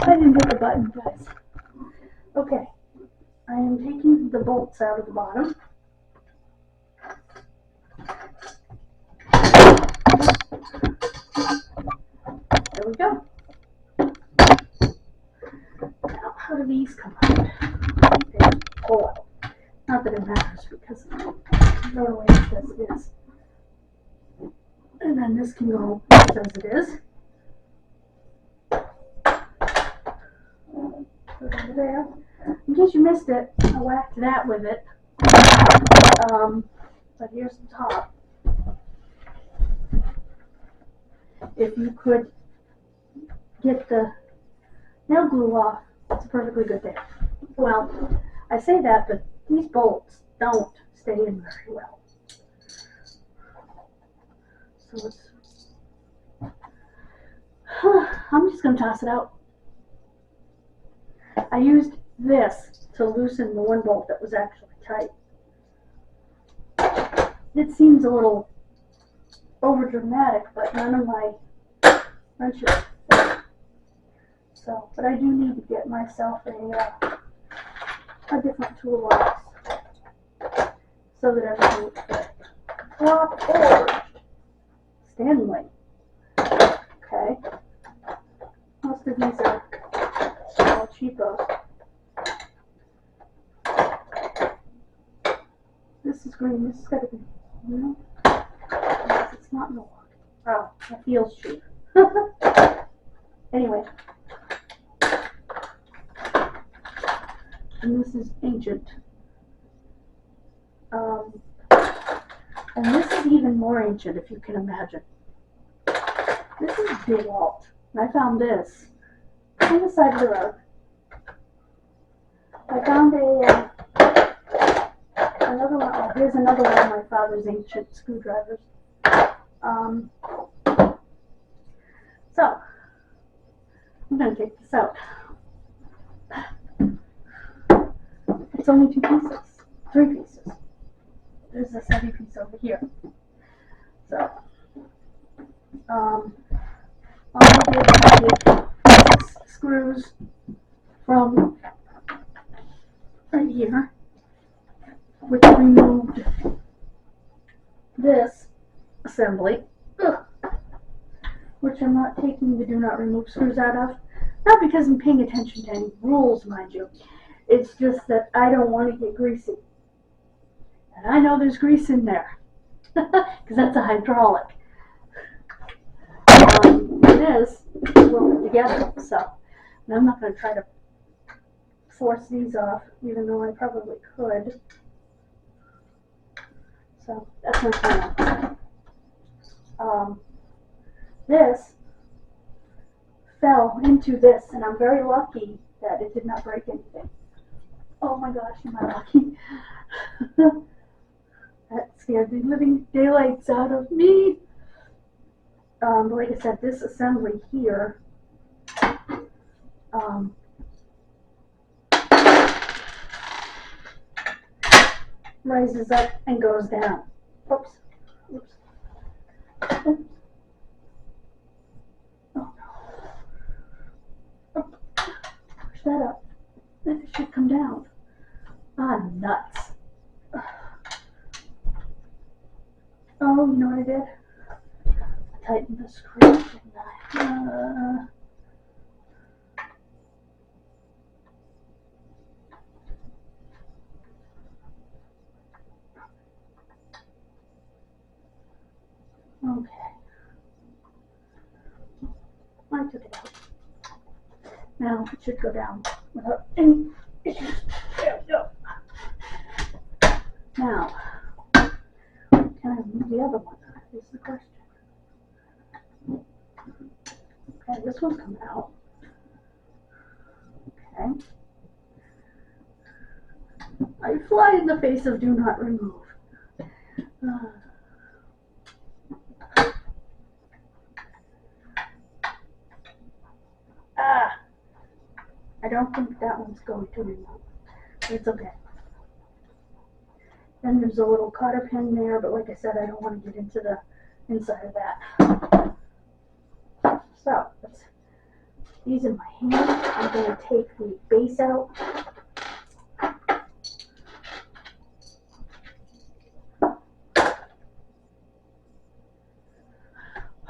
I didn't hit the button, guys. Okay, I am taking the bolts out of the bottom. There we go. Now, how do these come out? They pull out. Not that it matters because the way it says it is. And then this can go as it is. Put it over there. In case you missed it, I whacked that with it. But here's the top. If you could get the nail glue off, it's a perfectly good thing. Well, I say that, but these bolts don't stay in very well. So it's, I'm just going to toss it out. I used this to loosen the one bolt that was actually tight. It seems a little over dramatic, but none of my wrenches fit. So, but I do need to get myself a different toolbox so that everything will fit. Block forged Stanley. Okay. Most of these are all cheapos. This is green. This is gotta be, you know? Unless it's not milwaukee. Oh, that feels cheap. Anyway. And this is ancient. And this is even more ancient, if you can imagine. This is DeWalt. And I found this on the side of the road. I found another one. Oh, here's another one of my father's ancient screwdrivers. So, I'm going to take this out. It's only 2 pieces. 3 pieces. There's this heavy piece over here. So, all I did was take 6 screws from right here, which removed this assembly, which I'm not taking the do not remove screws out of. Not because I'm paying attention to any rules, mind you. It's just that I don't want to get greasy. And I know there's grease in there. Because that's a hydraulic. It is welded together. So, and I'm not going to try to force these off, even though I probably could. So, that's my plan. This fell into this, and I'm very lucky that it did not break anything. Oh my gosh, am I lucky? That scared the living daylights out of me. But like I said, this assembly here rises up and goes down. Oops. Oops. Oh no. Oh. Push that up. Then it should come down. Ah, nuts. Oh, you know what I did? I tightened the screw, didn't I? Okay. I took it out. Now it should go down without any issues. There we go. Now, can I move the other one? Is the question. Okay, this one's coming out. Okay. I fly in the face of do not remove. I don't think that one's going to remove. It's okay. Then there's a little cotter pin there, but like I said, I don't want to get into the inside of that. So, let's these in my hand. I'm going to take the base out.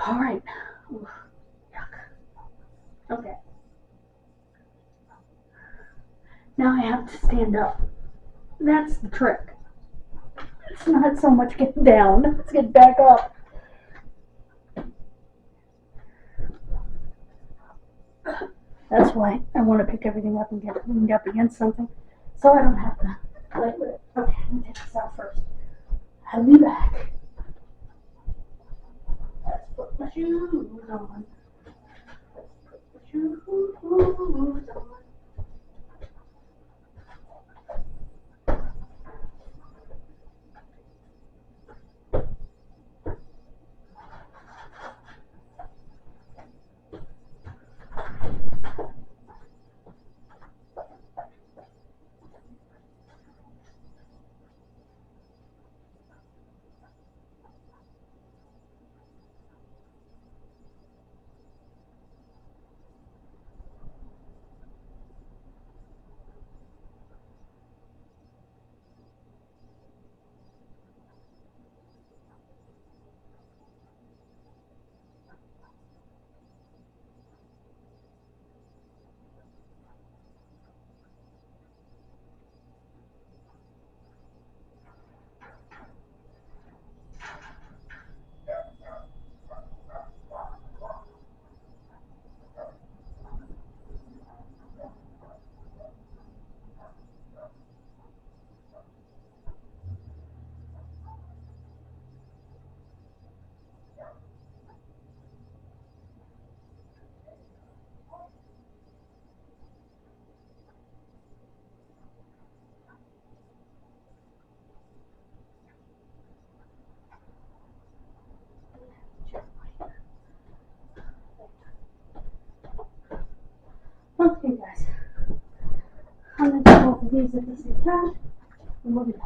All right. Oof, yuck. Okay. Now I have to stand up. That's the trick. It's not so much get down, let's get back up. That's why I want to pick everything up and get it leaned up against something, so I don't have to play with it. Okay, let me take this out first. I'll be back. Let's put my shoes on. Let's put my shoes on. Okay, guys. I'm going to do both of these at the same time, and we'll be done.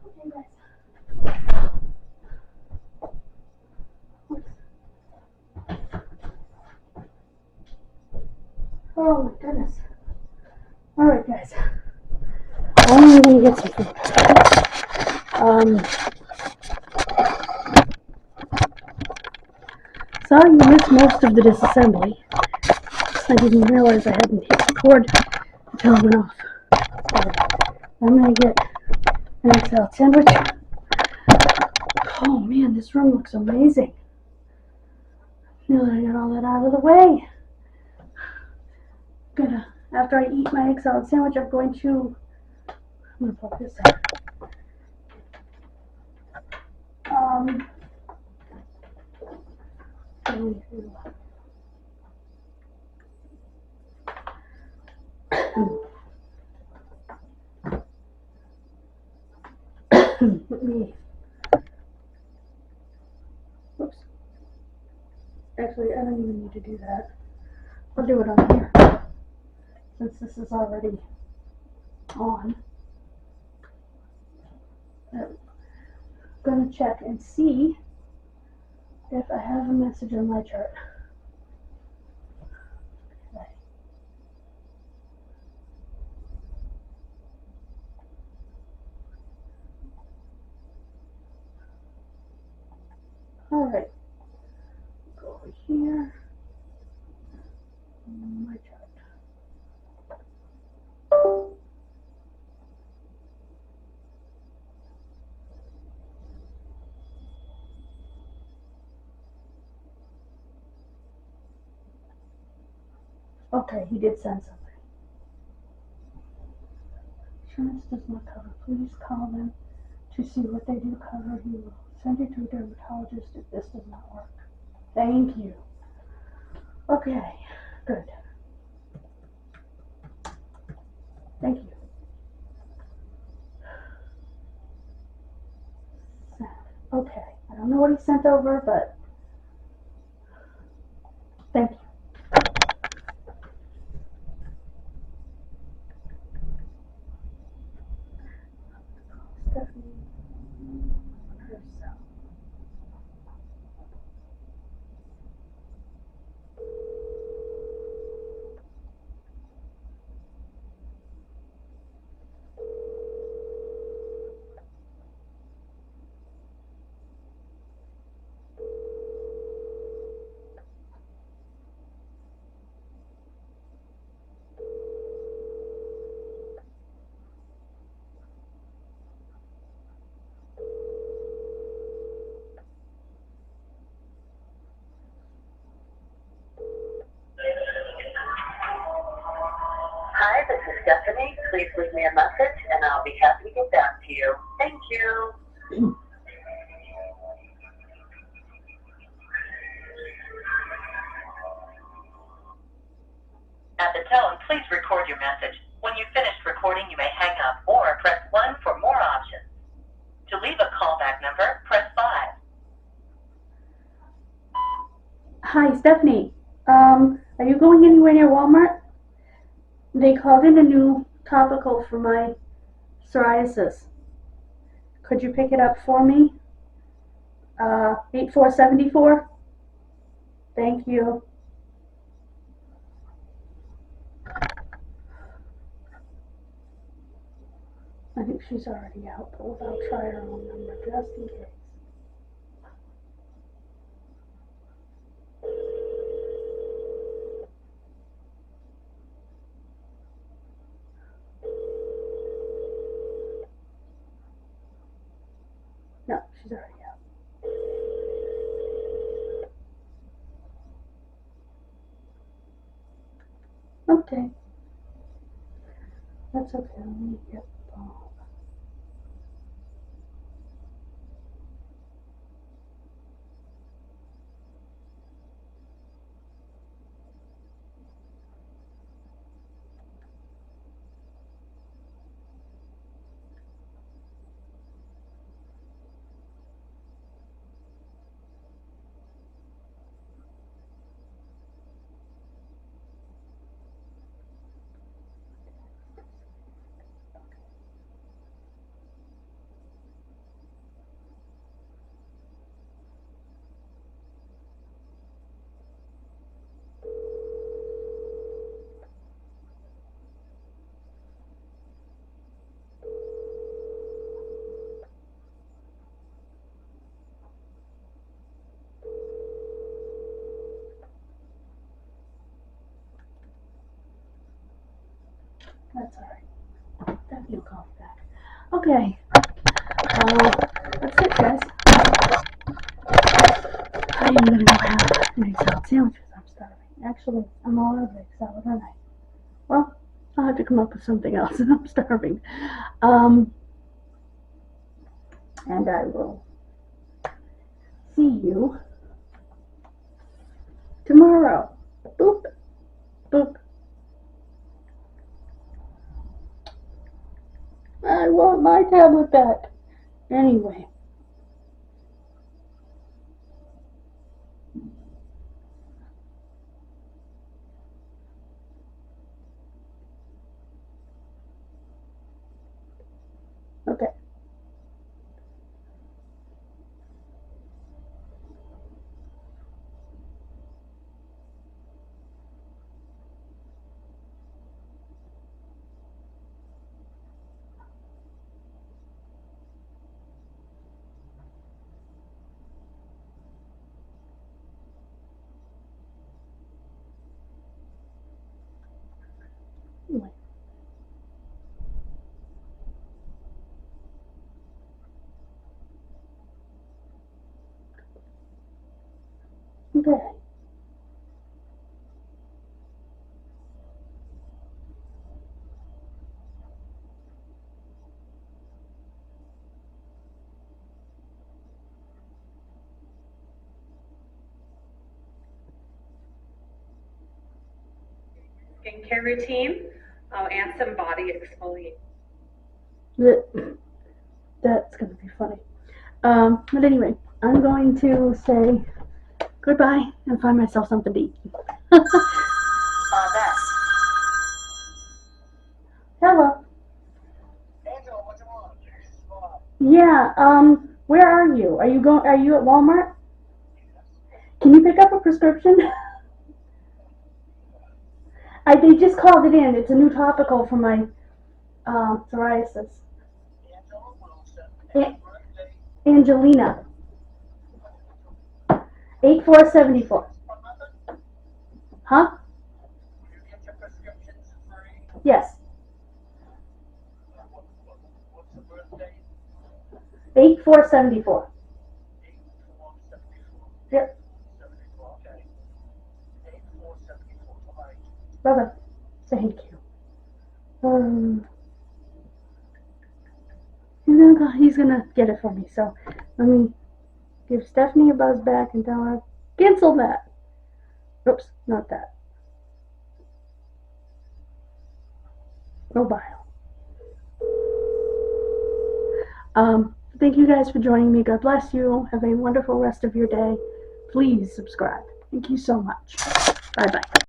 Okay, guys. Oh my goodness. Alright, guys. I'm going to get some food. Sorry you missed most of the disassembly. I didn't realize I hadn't hit record until it went off. I'm going to get an XL sandwich. Oh man, this room looks amazing. Now that I got all that out of the way. After I eat my egg salad sandwich, I'm going to plug this in. Let me, oops. Actually, I don't even need to do that. I'll do it on here, since this is already on. I'm gonna check and see if I have a message on my chart. Alright. Go over here. My chart. Okay, he did send something. Insurance does not cover. Please call them to see what they do cover. He will send you to a dermatologist if this does not work. Thank you. Okay, good. Thank you. Send. Okay, I don't know what he sent over, but thank you. Stephanie herself. Hi, this is Stephanie. Please leave me a message and I'll be happy to get back to you. Thank you. At the tone, please record your message. When you've finished recording, you may hang up or press 1 for more options. To leave a callback number, press 5. Hi, Stephanie. Are you going anywhere near Walmart? They called in a new topical for my psoriasis. Could you pick it up for me? 8474? Thank you. I think she's already out, but I'll try her own number just in case. No, she's already out. Okay. That's okay. Let me get Bob. That's alright. Definitely call back. Okay. That's it, guys. I am gonna go have an egg salad sandwich because I'm starving. Actually, I'm all out of egg salad, aren't I? Well, I'll have to come up with something else and I'm starving. And I will see you tomorrow. Boop. Boop. I want my tablet back. Anyway. Okay. skincare routine, and some body exfoliation. That's going to be funny. But anyway, I'm going to say goodbye and find myself something to eat. Hello. Angela, what you want? Yeah, where are you? Are you at Walmart? Can you pick up a prescription? They just called it in. It's a new topical for my psoriasis. Angela Wilson. A- Angelina. 8474. Huh? You get your prescriptions free. Yes. What's the birthday? 8474. 8474. Yep. 74, okay. 8474. Bye. Bye-bye. Thank you. He's gonna get it for me, so let me give Stephanie a buzz back and tell her, cancel that. Oops, not that. Mobile. Thank you guys for joining me. God bless you. Have a wonderful rest of your day. Please subscribe. Thank you so much. Bye-bye.